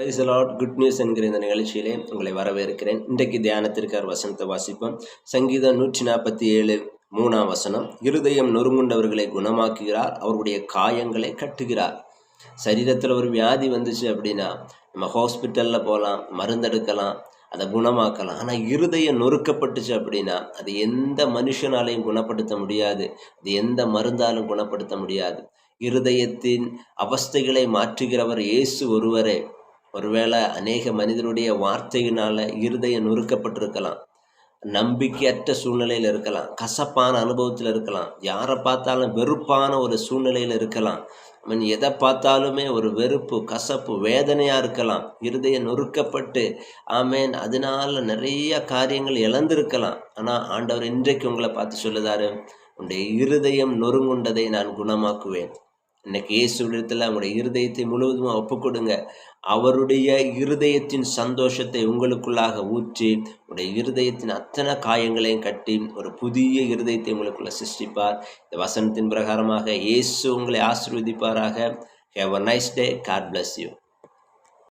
Praise the Lord. Good news என்கிற இந்த நிகழ்ச்சியிலே உங்களை வரவேற்கிறேன். இன்றைக்கு தியானத்திற்கு வசனத்தை வாசிப்போம். சங்கீதம் 147 3ஆம் வசனம். இருதயம் நொறுங்குண்டவர்களை குணமாக்குகிறார், அவருடைய காயங்களை கட்டுகிறார். சரீரத்தில் ஒரு வியாதி வந்துச்சு அப்படின்னா நம்ம ஹாஸ்பிட்டலில் போகலாம், மருந்தெடுக்கலாம், அதை குணமாக்கலாம். ஆனால் இருதயம் நொறுக்கப்பட்டுச்சு அப்படின்னா அது எந்த மனுஷனாலையும் குணப்படுத்த முடியாது, அது எந்த மருந்தாலும் குணப்படுத்த முடியாது. இருதயத்தின் அவஸ்தைகளை மாற்றுகிறவர் இயேசு ஒருவரே. ஒருவேளை அநேக மனிதனுடைய வார்த்தையினால இருதயம் நொறுக்கப்பட்டிருக்கலாம், நம்பிக்கையற்ற சூழ்நிலையில் இருக்கலாம், கசப்பான அனுபவத்தில் இருக்கலாம், யாரை பார்த்தாலும் வெறுப்பான ஒரு சூழ்நிலையில் இருக்கலாம். எதை பார்த்தாலுமே ஒரு வெறுப்பு, கசப்பு, வேதனையாக இருக்கலாம். இருதயம் நொறுக்கப்பட்டு அதனால நிறைய காரியங்கள் இழந்திருக்கலாம். ஆனால் ஆண்டவர் இன்றைக்கு உங்களை பார்த்து சொல்லுதாரு, உன்னுடைய இருதயம் நொறுங்குண்டதை நான் குணமாக்குவேன். இன்னைக்கு இயேசுவிடத்தில் அவங்களுடைய இருதயத்தை முழுவதும் ஒப்புக்கொடுங்க. அவருடைய இருதயத்தின் சந்தோஷத்தை உங்களுக்குள்ளாக ஊற்றி உடைய இருதயத்தின் அத்தனை காயங்களையும் கட்டி ஒரு புதிய இருதயத்தை உங்களுக்குள்ள சிருஷ்டிப்பார். இந்த வசனத்தின் பிரகாரமாக இயேசு உங்களை ஆசீர்வதிப்பாராக. Have a nice day. God bless you.